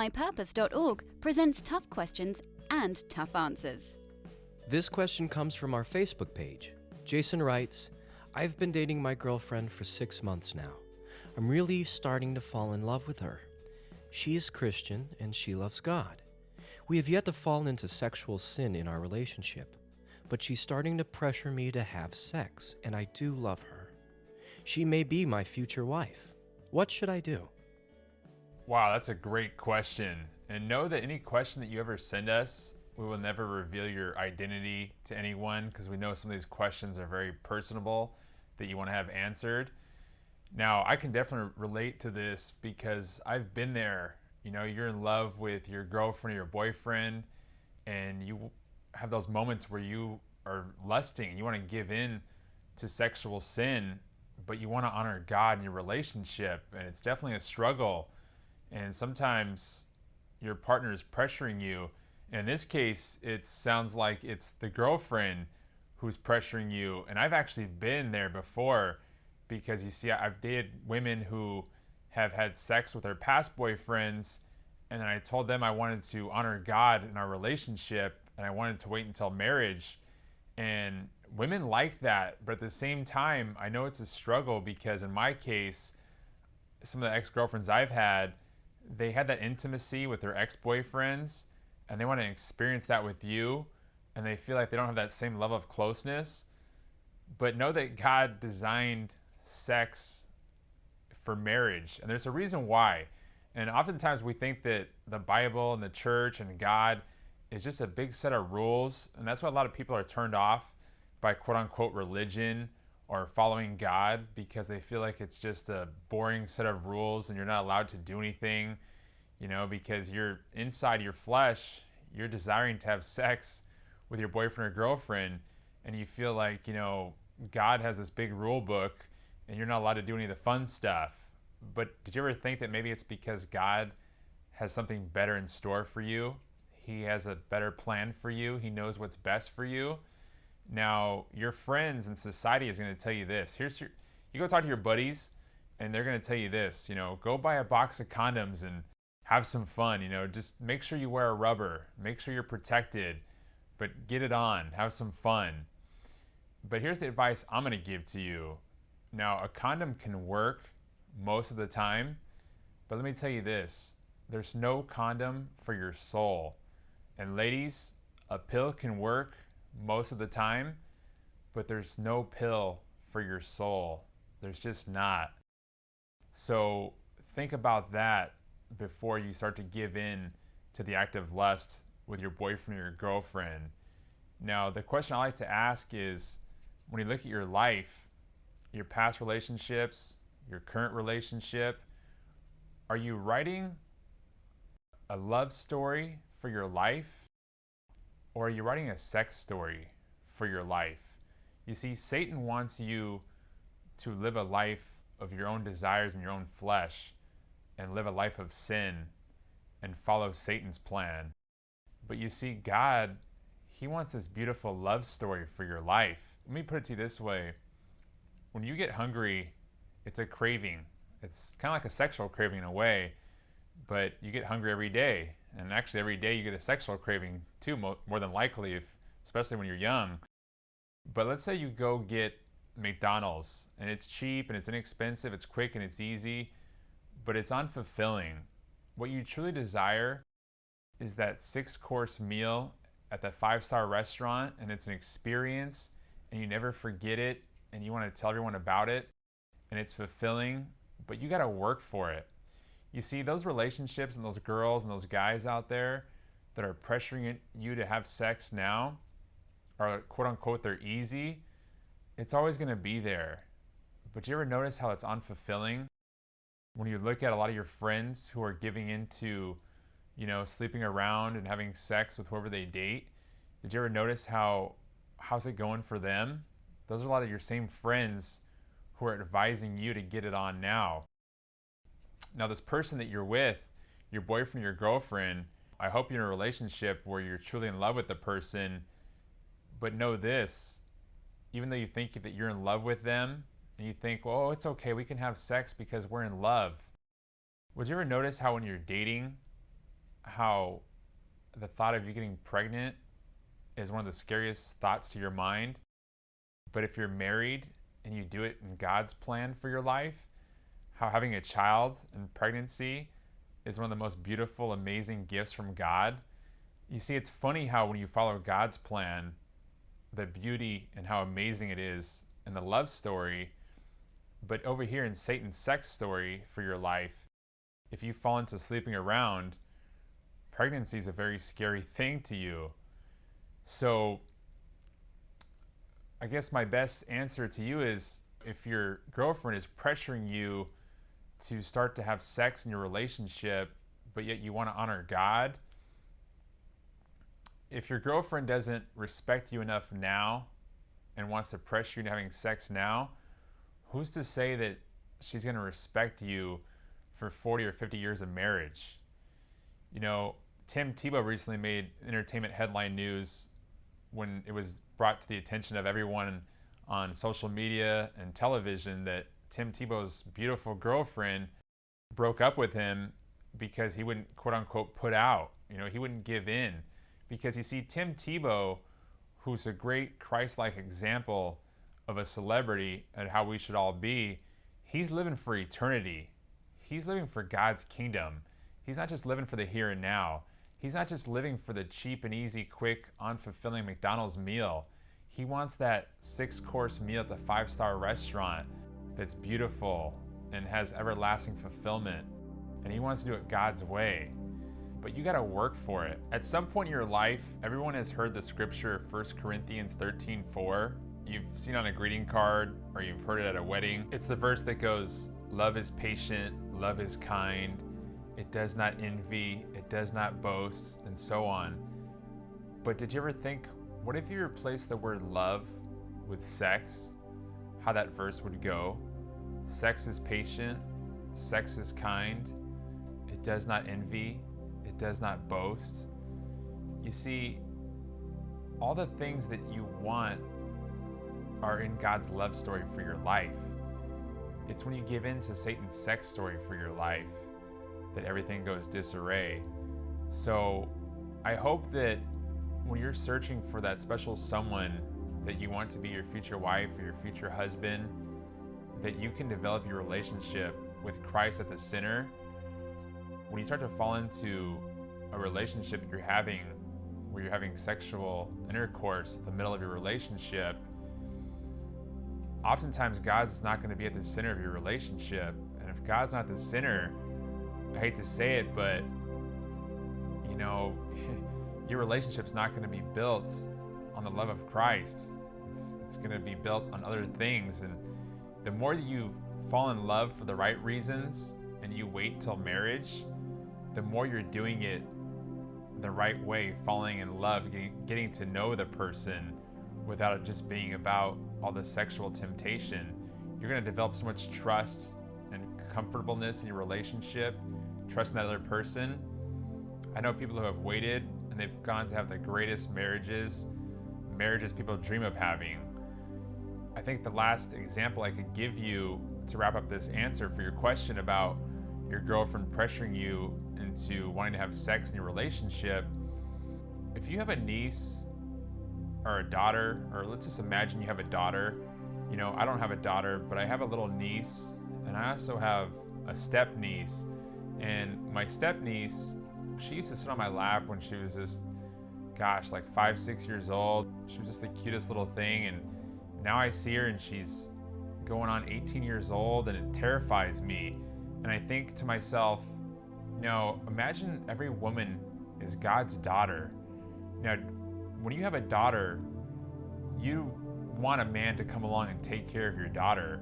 WhatsMyPurpose.Org presents tough questions and tough answers. This question comes from our Facebook page. Jason writes, I've been dating my girlfriend for 6 months now. I'm really starting to fall in love with her. She is Christian and she loves God. We have yet to fall into sexual sin in our relationship, but she's starting to pressure me to have sex, and I do love her. She may be my future wife. What should I do? Wow, that's a great question. And know that any question that you ever send us, we will never reveal your identity to anyone because we know some of these questions are very personable that you want to have answered. Now, I can definitely relate to this because I've been there. You know, you're in love with your girlfriend or your boyfriend, and you have those moments where you are lusting and you want to give in to sexual sin, but you want to honor God in your relationship, and it's definitely a struggle. And sometimes your partner is pressuring you. And in this case, it sounds like it's the girlfriend who's pressuring you. And I've actually been there before because you see, I've dated women who have had sex with their past boyfriends. And then I told them I wanted to honor God in our relationship and I wanted to wait until marriage. And women like that. But at the same time, I know it's a struggle because in my case, some of the ex-girlfriends I've had, they had that intimacy with their ex-boyfriends and they want to experience that with you, and they feel like they don't have that same level of closeness. But know that God designed sex for marriage, and there's a reason why. And oftentimes we think that the Bible and the church and God is just a big set of rules, and that's why a lot of people are turned off by quote-unquote religion or following God, because they feel like it's just a boring set of rules and you're not allowed to do anything, you know, because you're inside your flesh, you're desiring to have sex with your boyfriend or girlfriend, and you feel like, you know, God has this big rule book and you're not allowed to do any of the fun stuff. But did you ever think that maybe it's because God has something better in store for you? He has a better plan for you. He knows what's best for you. Now, your friends and society is going to tell you this. You go talk to your buddies, and they're going to tell you this. You know, go buy a box of condoms and have some fun. You know, just make sure you wear a rubber. Make sure you're protected, but get it on. Have some fun. But here's the advice I'm going to give to you. Now, a condom can work most of the time, but let me tell you this. There's no condom for your soul. And ladies, a pill can work most of the time, but there's no pill for your soul. There's just not. So think about that before you start to give in to the act of lust with your boyfriend or your girlfriend. Now, the question I like to ask is, when you look at your life, your past relationships, your current relationship, are you writing a love story for your life? Or are you writing a sex story for your life? You see, Satan wants you to live a life of your own desires and your own flesh and live a life of sin and follow Satan's plan. But you see, God, He wants this beautiful love story for your life. Let me put it to you this way. When you get hungry, it's a craving. It's kind of like a sexual craving in a way, but you get hungry every day. And actually every day you get a sexual craving too, more than likely, especially when you're young. But let's say you go get McDonald's and it's cheap and it's inexpensive, it's quick and it's easy, but it's unfulfilling. What you truly desire is that 6-course meal at that 5-star restaurant, and it's an experience and you never forget it and you want to tell everyone about it and it's fulfilling, but you got to work for it. You see, those relationships and those girls and those guys out there that are pressuring you to have sex now are quote unquote, they're easy. It's always going to be there. But you ever notice how it's unfulfilling? When you look at a lot of your friends who are giving into, you know, sleeping around and having sex with whoever they date, did you ever notice how's it going for them? Those are a lot of your same friends who are advising you to get it on now. Now, this person that you're with, your boyfriend, your girlfriend, I hope you're in a relationship where you're truly in love with the person, but know this, even though you think that you're in love with them, and you think, well, it's okay, we can have sex because we're in love. Would you ever notice how when you're dating, how the thought of you getting pregnant is one of the scariest thoughts to your mind. But if you're married and you do it in God's plan for your life, how having a child and pregnancy is one of the most beautiful, amazing gifts from God. You see, it's funny how when you follow God's plan, the beauty and how amazing it is in the love story, but over here in Satan's sex story for your life, if you fall into sleeping around, pregnancy is a very scary thing to you. So I guess my best answer to you is, if your girlfriend is pressuring you to start to have sex in your relationship, but yet you want to honor God, if your girlfriend doesn't respect you enough now and wants to pressure you into having sex now, who's to say that she's going to respect you for 40 or 50 years of marriage? You know, Tim Tebow recently made entertainment headline news when it was brought to the attention of everyone on social media and television that Tim Tebow's beautiful girlfriend broke up with him because he wouldn't, quote unquote, put out. You know, he wouldn't give in. Because you see, Tim Tebow, who's a great Christ-like example of a celebrity and how we should all be, he's living for eternity. He's living for God's kingdom. He's not just living for the here and now. He's not just living for the cheap and easy, quick, unfulfilling McDonald's meal. He wants that 6-course meal at the 5-star restaurant that's beautiful and has everlasting fulfillment. And he wants to do it God's way. But you got to work for it. At some point in your life, everyone has heard the scripture 1 Corinthians 13:4. You've seen it on a greeting card or you've heard it at a wedding. It's the verse that goes, "Love is patient, love is kind, it does not envy, it does not boast," and so on. But did you ever think, what if you replace the word love with sex? How that verse would go. Sex is patient, sex is kind, it does not envy, it does not boast. You see, all the things that you want are in God's love story for your life. It's when you give in to Satan's sex story for your life that everything goes disarray. So I hope that when you're searching for that special someone that you want to be your future wife or your future husband, that you can develop your relationship with Christ at the center. When you start to fall into a relationship you're having, where you're having sexual intercourse in the middle of your relationship, oftentimes God's not going to be at the center of your relationship. And if God's not the center, I hate to say it, but you know, your relationship's not going to be built on the love of Christ. It's going to be built on other things. And the more that you fall in love for the right reasons and you wait till marriage, the more you're doing it the right way, falling in love, getting to know the person without it just being about all the sexual temptation. You're going to develop so much trust and comfortableness in your relationship, trusting that other person. I know people who have waited and they've gone to have the greatest marriages people dream of having. I think the last example I could give you to wrap up this answer for your question about your girlfriend pressuring you into wanting to have sex in your relationship, if you have a niece or a daughter, or let's just imagine you have a daughter. You know, I don't have a daughter, but I have a little niece, and I also have a step niece. And my step niece, she used to sit on my lap when she was just, gosh, like 5-6 years old. She was just the cutest little thing, and now I see her and she's going on 18 years old, and it terrifies me. And I think to myself, you know, imagine every woman is God's daughter. Now, when you have a daughter, you want a man to come along and take care of your daughter,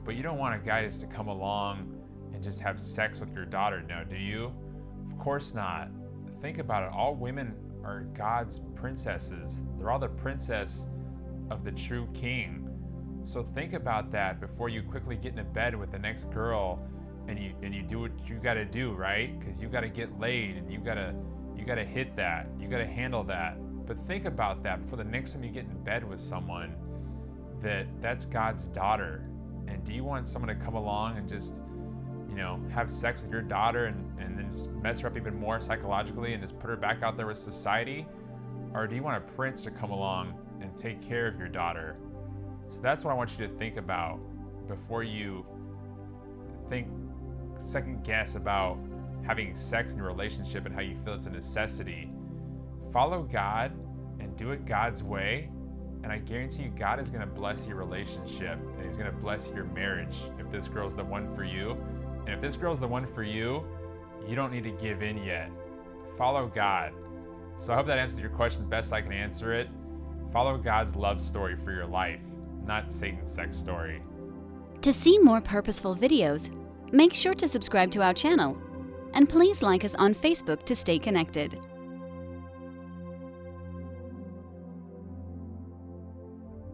but you don't want a guy just to come along and just have sex with your daughter now, do you? Of course not. Think about it. All women are God's princesses. They're all the princess of the true king. So think about that before you quickly get into bed with the next girl and you do what you got to do, right? Because you got to get laid and you got to hit that. You got to handle that. But think about that before the next time you get in bed with someone, that's God's daughter. And do you want someone to come along and just, have sex with your daughter and then just mess her up even more psychologically and just put her back out there with society? Or do you want a prince to come along and take care of your daughter? So that's what I want you to think about before you second guess about having sex in your relationship and how you feel it's a necessity. Follow God and do it God's way, and I guarantee you God is going to bless your relationship and He's going to bless your marriage if this girl's the one for you. And if this girl's the one for you, you don't need to give in yet. Follow God. So I hope that answers your question the best I can answer it. Follow God's love story for your life, not Satan's sex story. To see more purposeful videos, make sure to subscribe to our channel. And please like us on Facebook to stay connected.